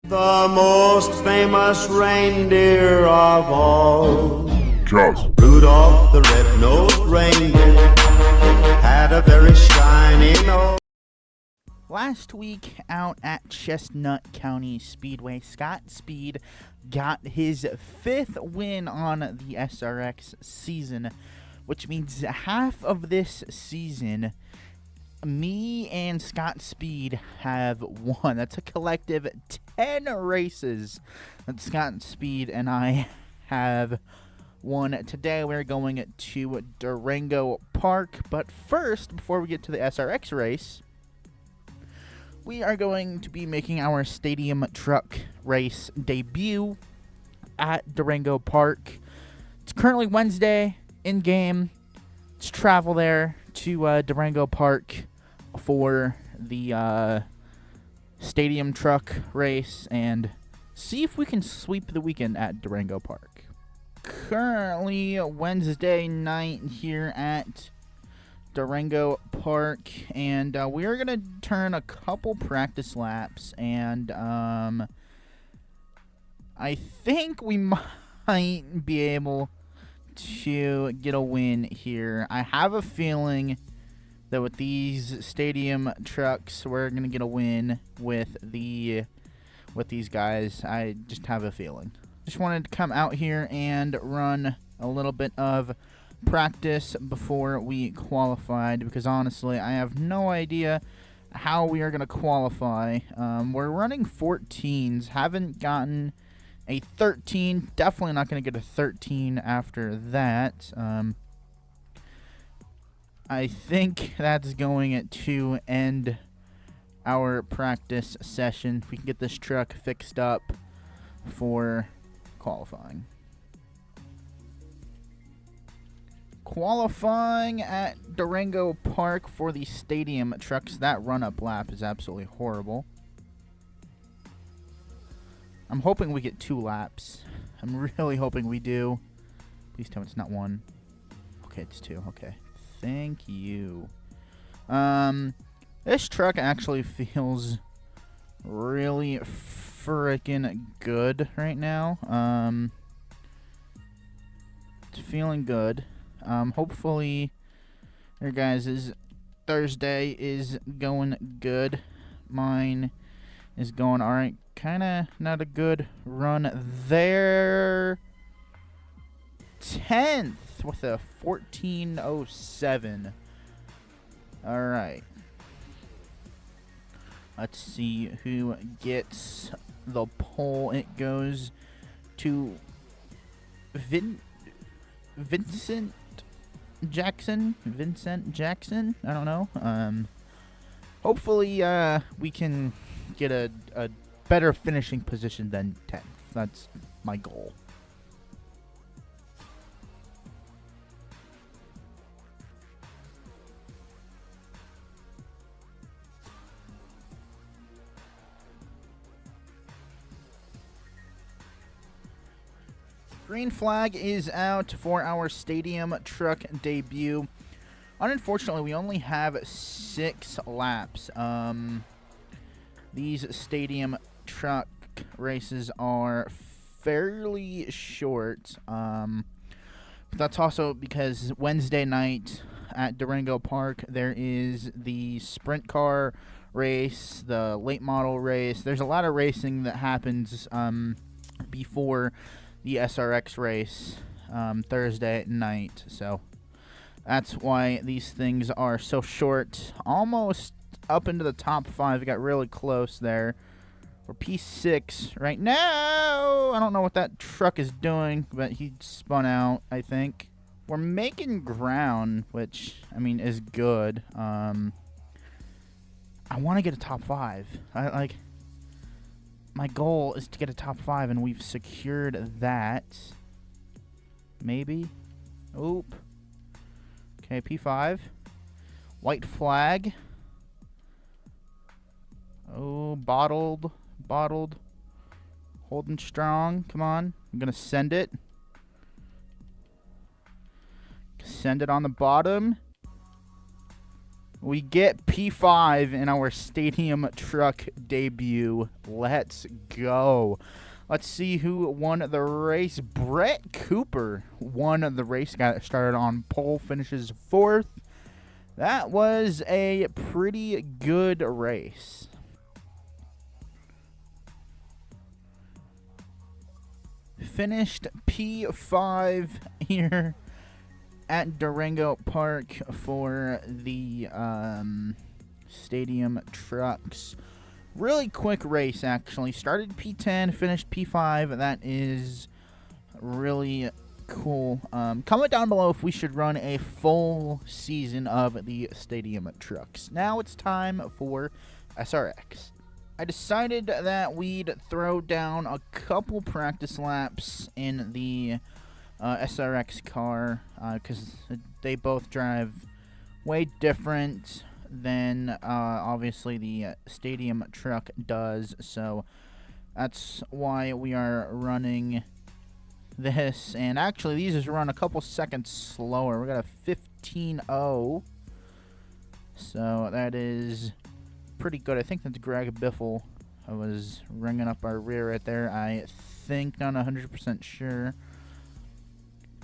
The most famous reindeer of all, Just Rudolph the red-nosed reindeer, had a very shiny nose. Last week out at Chestnut County Speedway, Scott Speed got his 5th win on the SRX season, which means half of this season, me and Scott Speed have won. That's a collective 10 races that Scott Speed and I have won. Today we're going to Durango Park, but first, before we get to the SRX race, we are going to be making our stadium truck race debut at Durango Park. It's currently Wednesday, in-game. Let's travel there to Durango Park for the stadium truck race and see if we can sweep the weekend at Durango Park. Currently Wednesday night here at Durango Park, and we are gonna turn a couple practice laps, and I think we might be able to get a win here. I have a feeling that with these stadium trucks, we're gonna get a win with these guys. I just have a feeling. Just wanted to come out here and run a little bit of practice before we qualified, because honestly I have no idea how we are going to qualify. We're running 14s, haven't gotten a 13, definitely not going to get a 13 after that. I think that's going to end our practice session. If we can get this truck fixed up for qualifying. Qualifying at Durango Park for the stadium trucks. That run-up lap is absolutely horrible. I'm hoping we get 2 laps. I'm really hoping we do. Please tell me it's not 1. Okay, it's 2. Okay. Thank you. This truck actually feels really freaking good right now. It's feeling good. Hopefully your guys' Thursday is going good. Mine is going alright. Kinda not a good run there. 10th with a 14:07. Alright. Let's see who gets the pole. It goes to Vincent Jackson. I don't know. Hopefully we can get a better finishing position than 10th. That's my goal. Green flag is out for our stadium truck debut. Unfortunately, we only have 6 laps. These stadium truck races are fairly short. But that's also because Wednesday night at Durango Park, there is the sprint car race, the late model race. There's a lot of racing that happens before the SRX race Thursday night, so that's why these things are so short. Almost up into the top 5. We got really close there. We're P6 right now. I don't know what that truck is doing, but he spun out, I think. We're making ground, which, I mean, is good. I want to get a top 5. My goal is to get a top 5, and we've secured that. Maybe. Oop. Okay, P5. White flag. Oh, bottled. Holding strong. Come on. I'm going to send it. Send it on the bottom. We get P5 in our stadium truck debut. Let's go. Let's see who won the race. Brett Cooper won the race. Got started on pole, finishes 4th. That was a pretty good race. Finished P5 here at Durango Park for the stadium trucks. Really quick race, actually. Started P10, finished P5. That is really cool. Comment down below if we should run a full season of the stadium trucks. Now it's time for SRX. I decided that we'd throw down a couple practice laps in the SRX car because they both drive way different than obviously the stadium truck does. So that's why we are running this. And actually, these just run a couple seconds slower. We got a 15.0. So that is pretty good. I think that's Greg Biffle. I was ringing up our rear right there. I think, not 100% sure.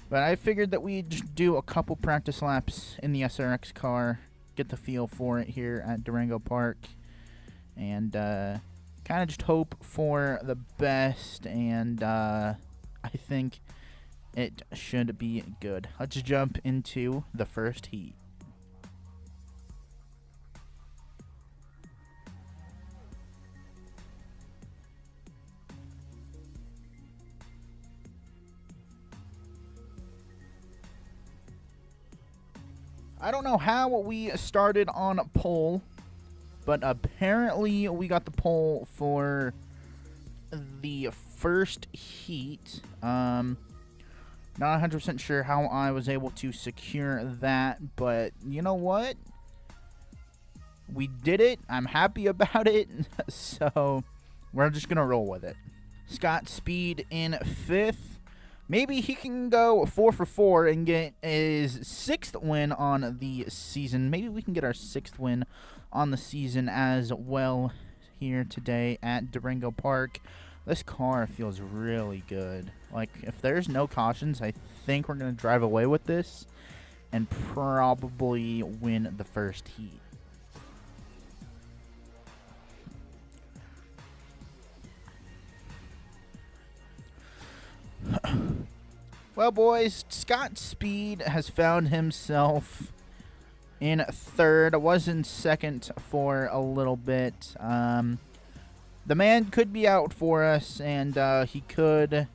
But I figured that we'd just do a couple practice laps in the SRX car, get the feel for it here at Durango Park, and kind of just hope for the best, and I think it should be good. Let's jump into the first heat. I don't know how we started on pole, but apparently we got the pole for the first heat. Not 100% sure how I was able to secure that, but you know what? We did it. I'm happy about it, so we're just going to roll with it. Scott Speed in 5th. Maybe he can go 4 for 4 and get his 6th win on the season. Maybe we can get our 6th win on the season as well here today at Durango Park. This car feels really good. Like, if there's no cautions, I think we're going to drive away with this and probably win the first heat. Well, boys, Scott Speed has found himself in 3rd. Was in 2nd for a little bit. The man could be out for us, and he could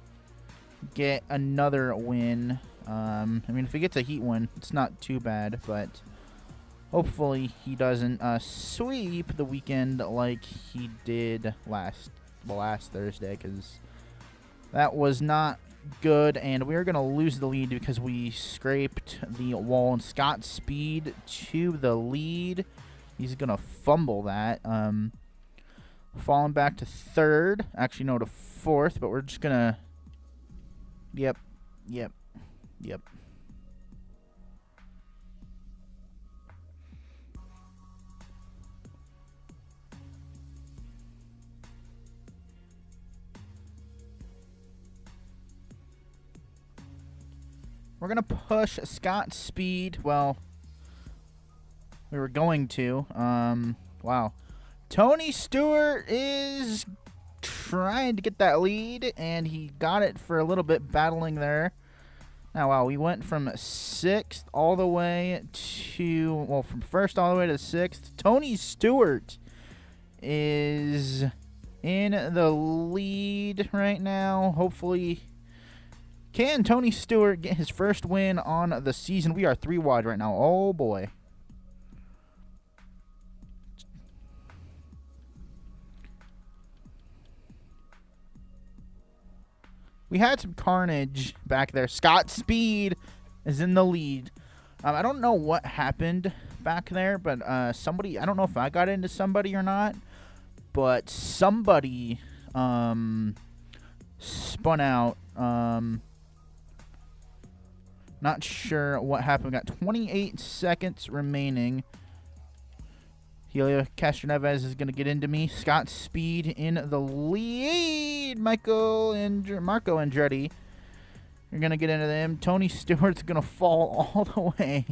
get another win. I mean, if he gets a heat win, it's not too bad, but hopefully he doesn't sweep the weekend like he did last Thursday, because that was not good, and we are going to lose the lead because we scraped the wall, and Scott Speed to the lead. He's going to fumble that. Falling back to 3rd. Actually, no, to 4th, but we're just going to... Yep. We're going to push Scott Speed. Well, we were going to. Wow. Tony Stewart is trying to get that lead, and he got it for a little bit, battling there. Now, wow, we went from 6th all the way to, well, from 1st all the way to 6th. Tony Stewart is in the lead right now. Hopefully, can Tony Stewart get his first win on the season? We are 3 wide right now. Oh, boy. We had some carnage back there. Scott Speed is in the lead. I don't know what happened back there, but somebody, I don't know if I got into somebody or not, but somebody spun out. Not sure what happened. We got 28 seconds remaining. Helio Castroneves is going to get into me. Scott Speed in the lead. Marco Andretti. You're going to get into them. Tony Stewart's going to fall all the way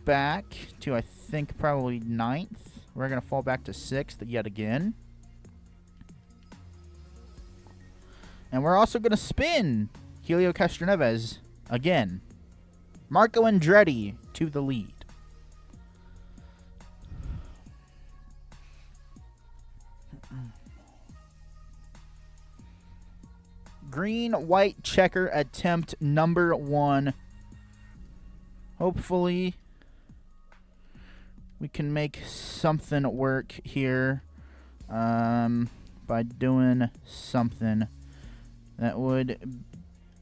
back to, I think, probably 9th. We're going to fall back to 6th yet again. And we're also going to spin Helio Castroneves again. Marco Andretti to the lead. Green, white checker attempt number 1. Hopefully, we can make something work here by doing something that would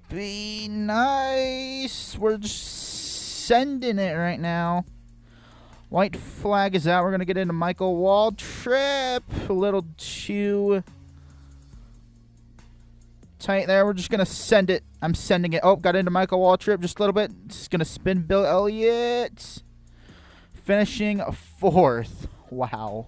be nice. We're just sending it right now. White flag is out. We're going to get into Michael Waltrip. A little too tight there. We're just going to send it. I'm sending it. Oh, got into Michael Waltrip just a little bit. Just going to spin Bill Elliott. Finishing 4th. Wow.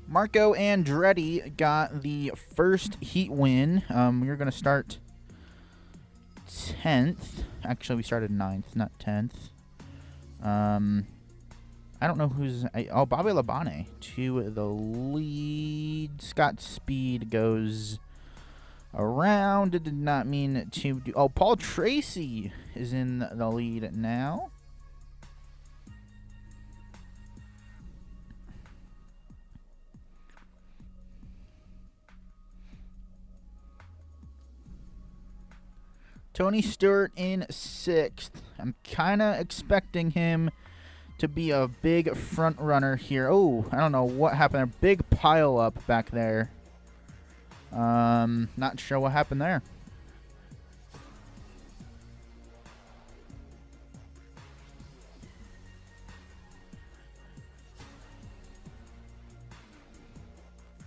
Marco Andretti got the first heat win. We're going to start 10th. Actually, we started 9th, not 10th. I don't know who's... Bobby Labane to the lead. Scott Speed goes around. It did not mean to do... Oh, Paul Tracy is in the lead now. Tony Stewart in 6th. I'm kind of expecting him to be a big front runner here. Oh, I don't know what happened. A big pile up back there. Not sure what happened there.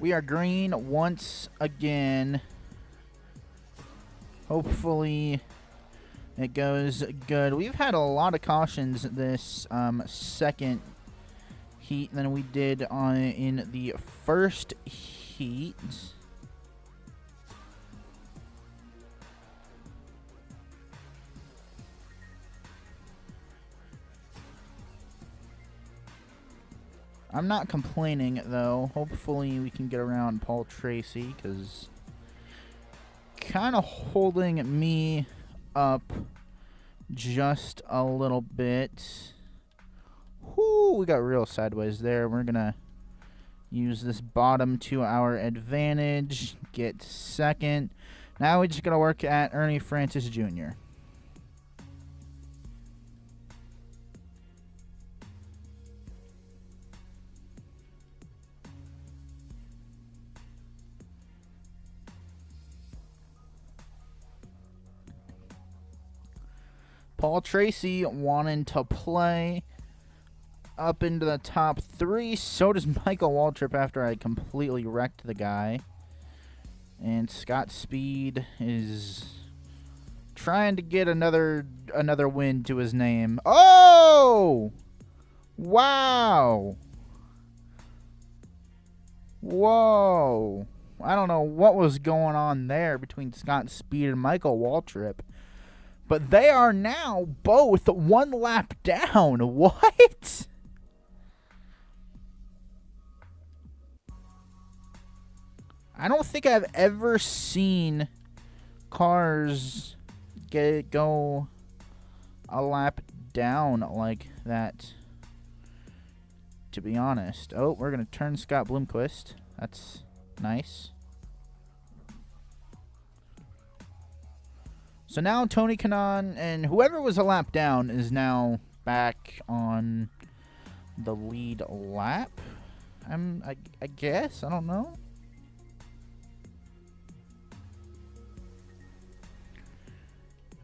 We are green once again. Hopefully it goes good. We've had a lot of cautions this second heat than we did in the first heat. I'm not complaining, though. Hopefully we can get around Paul Tracy, because kind of holding me up just a little bit. Whoo, we got real sideways there. We're going to use this bottom to our advantage. Get second. Now we're just going to work at Ernie Francis Jr. Paul Tracy wanting to play up into the top 3. So does Michael Waltrip after I completely wrecked the guy. And Scott Speed is trying to get another win to his name. Oh! Wow! Whoa! I don't know what was going on there between Scott Speed and Michael Waltrip. But they are now both 1 lap down. What? I don't think I've ever seen cars go a lap down like that, to be honest. Oh, we're going to turn Scott Bloomquist. That's nice. So now Tony Kanaan and whoever was a lap down is now back on the lead lap. I guess. I don't know.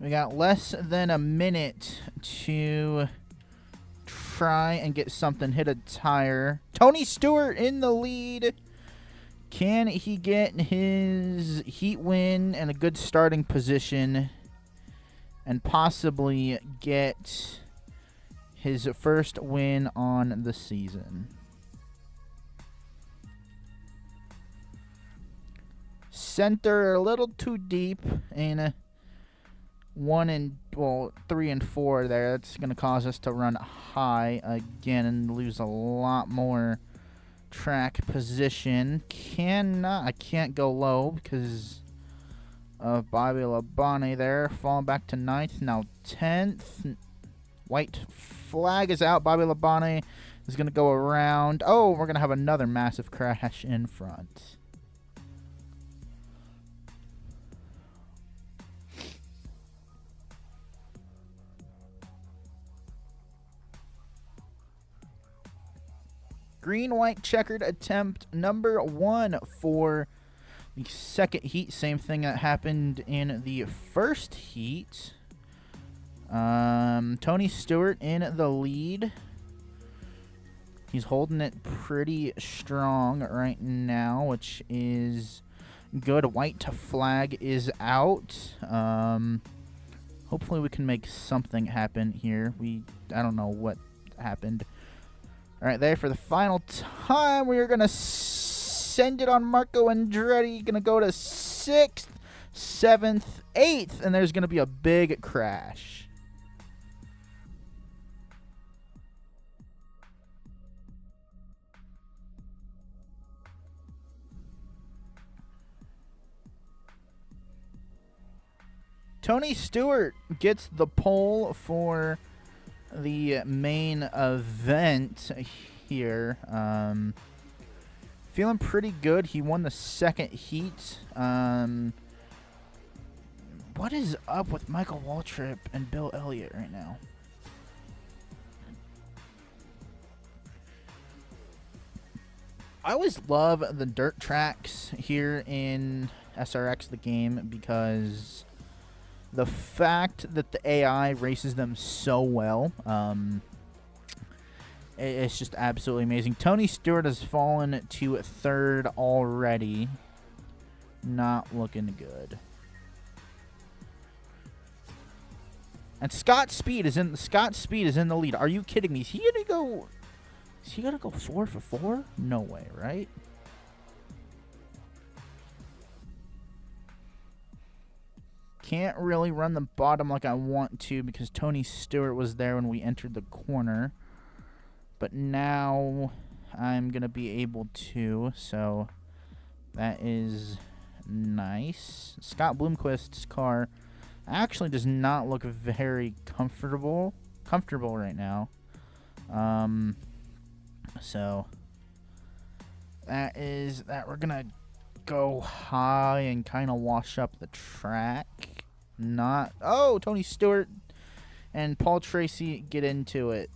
We got less than a minute to try and get something. Hit a tire. Tony Stewart in the lead. Can he get his heat win and a good starting position and possibly get his first win on the season? Center a little too deep in 3 and 4 there. That's going to cause us to run high again and lose a lot more track position. I can't go low because of Bobby Labonte there. Falling back to 9th, now 10th. White flag is out. Bobby Labonte is going to go around. Oh, we're going to have another massive crash in front. Green-white checkered attempt number 1 for the second heat. Same thing that happened in the first heat. Tony Stewart in the lead. He's holding it pretty strong right now, which is good. White flag is out. Hopefully we can make something happen here. I don't know what happened. All right, there for the final time. We are going to send it on Marco Andretti. Going to go to 6th, 7th, 8th, and there's going to be a big crash. Tony Stewart gets the pole for the main event here. Feeling pretty good. He won the second heat. What is up with Michael Waltrip and Bill Elliott right now? I always love the dirt tracks here in SRX the game because the fact that the AI races them so well, it's just absolutely amazing. Tony Stewart has fallen to 3rd already. Not looking good. And Scott Speed is in the lead. Are you kidding me? Is he gonna go 4 for 4? No way, right? Can't really run the bottom like I want to because Tony Stewart was there when we entered the corner. But now I'm going to be able to, so that is nice. Scott Bloomquist's car actually does not look very comfortable right now. So that we're going to go high and kind of wash up the track. Tony Stewart and Paul Tracy get into it.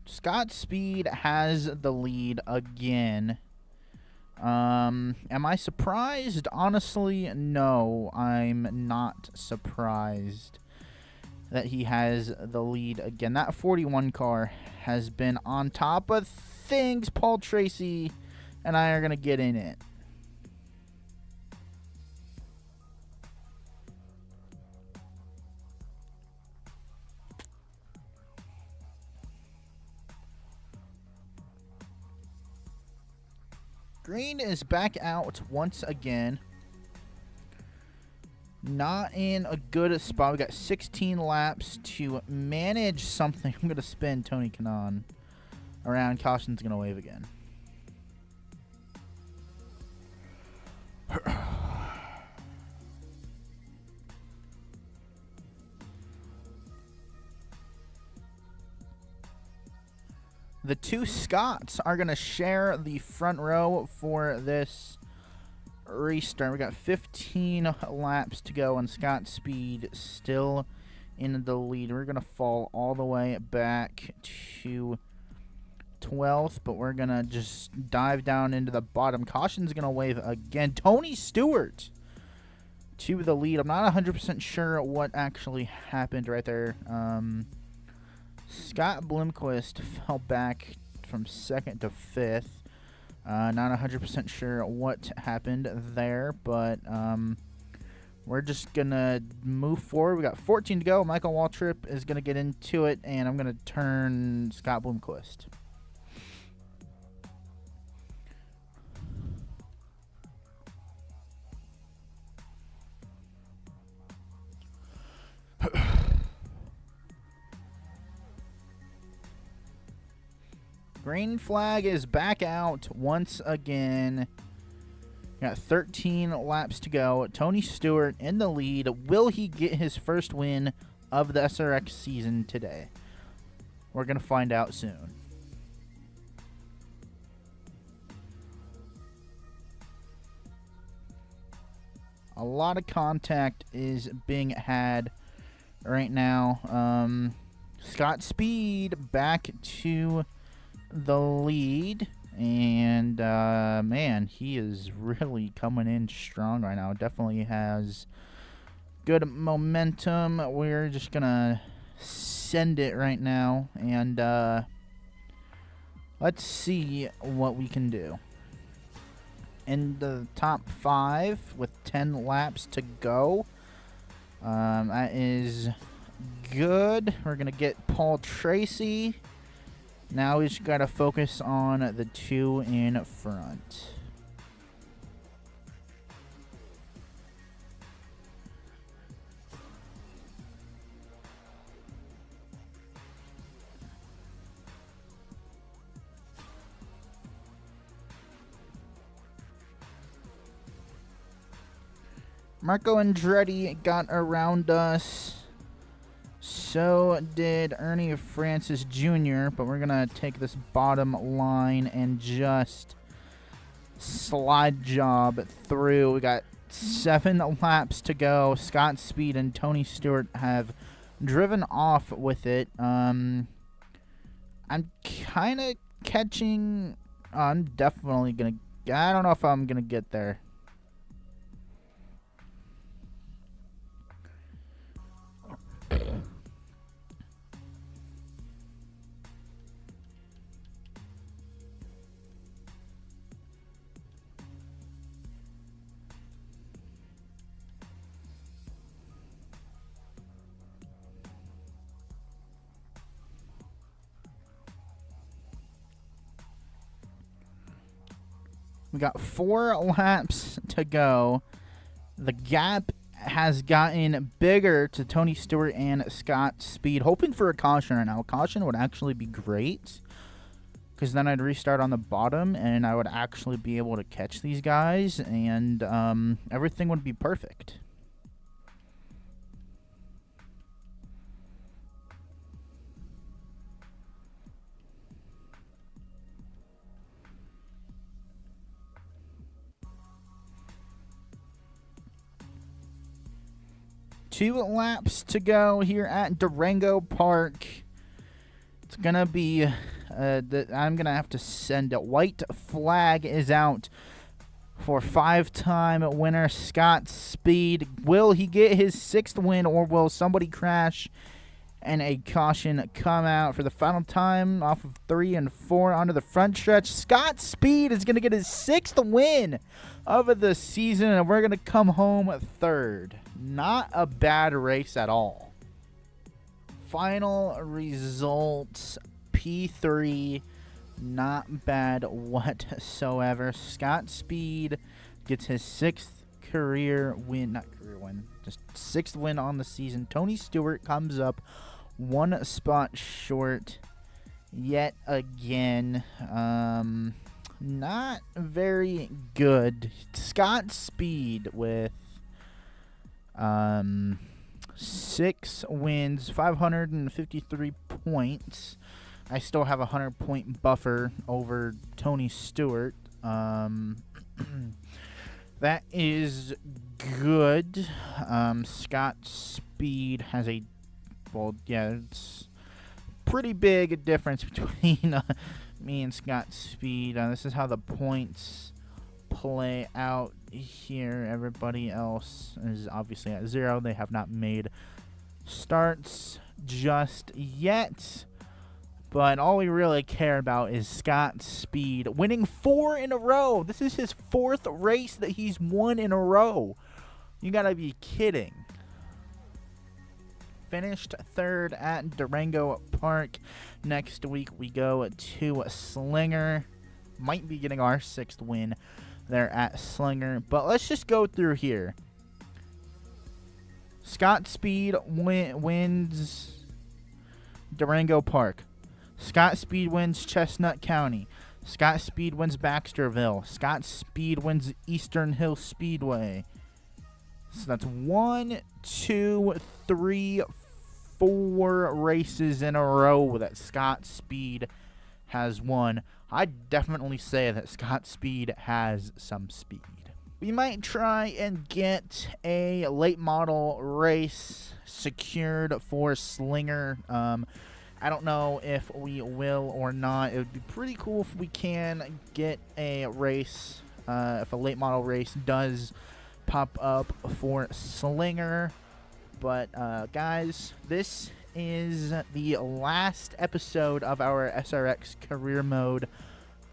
Scott Speed has the lead again. Am I surprised? Honestly, no. I'm not surprised that he has the lead again. That 41 car has been on top of things. Paul Tracy and I are going to get in it. Green is back out once again. Not in a good spot. We got 16 laps to manage something. I'm going to spin Tony Kanaan around. Caution's going to wave again. The two Scotts are going to share the front row for this restart. We got 15 laps to go, and Scott Speed still in the lead. We're going to fall all the way back to 12th, but we're going to just dive down into the bottom. Caution's going to wave again. Tony Stewart to the lead. I'm not 100% sure what actually happened right there. Scott Bloomquist fell back from 2nd to 5th. Not 100% sure what happened there, but we're just going to move forward. We got 14 to go. Michael Waltrip is going to get into it, and I'm going to turn Scott Bloomquist. Green flag is back out once again. Got 13 laps to go. Tony Stewart in the lead. Will he get his first win of the SRX season today? We're going to find out soon. A lot of contact is being had right now. Scott Speed back to the lead, and man, he is really coming in strong right now. Definitely has good momentum. We're just gonna send it right now, and let's see what we can do. In the top 5 with 10 laps to go. That is good. We're gonna get Paul Tracy. Now we just got to focus on the 2 in front. Marco Andretti got around us. So did Ernie Francis Jr., but we're going to take this bottom line and just slide job through. We got 7 laps to go. Scott Speed and Tony Stewart have driven off with it. I'm kind of catching... I'm definitely going to... I don't know if I'm going to get there. We got 4 laps to go. The gap has gotten bigger to Tony Stewart and Scott Speed. Hoping for a caution right now. Caution would actually be great, because then I'd restart on the bottom and I would actually be able to catch these guys, and everything would be perfect. Two laps to go here at Durango Park. It's going to be, I'm going to have to send a white flag is out for 5-time winner Scott Speed. Will he get his 6th win, or will somebody crash and a caution come out for the final time off of 3 and 4 onto the front stretch? Scott Speed is going to get his 6th win of the season, and we're going to come home 3rd. Not a bad race at all. Final results, P3. Not bad whatsoever. Scott Speed gets his 6th career win. Not career win. Just 6th win on the season. Tony Stewart comes up 1 spot short yet again. Not very good. Scott Speed with 6 wins, 553 points. I still have a 100-point buffer over Tony Stewart. That is good. Scott Speed has a, well, yeah, it's pretty big difference between me and Scott Speed. This is how the points play out here. Everybody else is obviously at 0. They have not made starts just yet. But all we really care about is Scott Speed winning 4 in a row. This is his 4th race that he's won in a row. You gotta be kidding. Finished 3rd at Durango Park. Next week we go to Slinger. Might be getting our 6th win there at Slinger. But let's just go through here. Scott Speed wins Durango Park. Scott Speed wins Chestnut County. Scott Speed wins Baxterville. Scott Speed wins Eastern Hill Speedway. So that's 1, 2, 3, 4 races in a row that Scott Speed has won. I'd definitely say that Scott Speed has some speed. We might try and get a late model race secured for Slinger. I don't know if we will or not. It would be pretty cool if we can get a race, if a late model race does pop up for Slinger. But guys, this is the last episode of our SRX career mode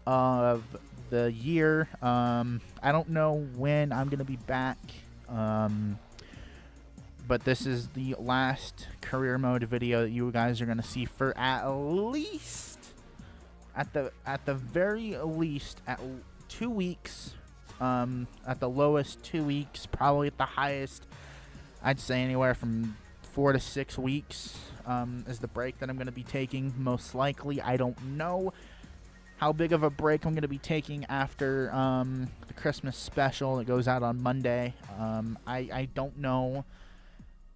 of the year. I don't know when I'm gonna be back, but this is the last career mode video that you guys are gonna see for at least, at the very least, at 2 weeks. At the lowest 2 weeks, probably at the highest, I'd say anywhere from 4 to 6 weeks is the break that I'm going to be taking. Most likely, I don't know how big of a break I'm going to be taking after the Christmas special that goes out on Monday. I don't know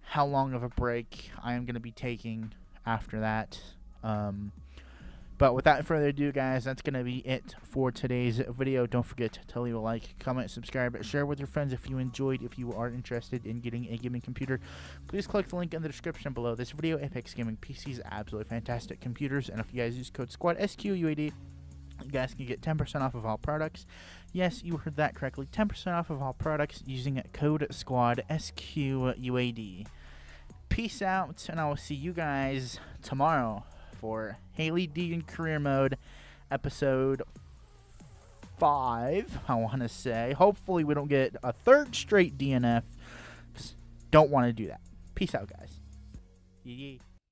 how long of a break I am going to be taking after that. But without further ado, guys, that's going to be it for today's video. Don't forget to leave a like, comment, subscribe, share with your friends if you enjoyed. If you are interested in getting a gaming computer, please click the link in the description below this video. Apex Gaming PCs, absolutely fantastic computers. And if you guys use code SQUAD, SQUAD, you guys can get 10% off of all products. Yes, you heard that correctly. 10% off of all products using code SQUAD, SQUAD. Peace out, and I will see you guys tomorrow for Haley Deegan Career Mode, episode 5, I want to say. Hopefully we don't get a 3rd straight DNF. Don't want to do that. Peace out, guys. Yee.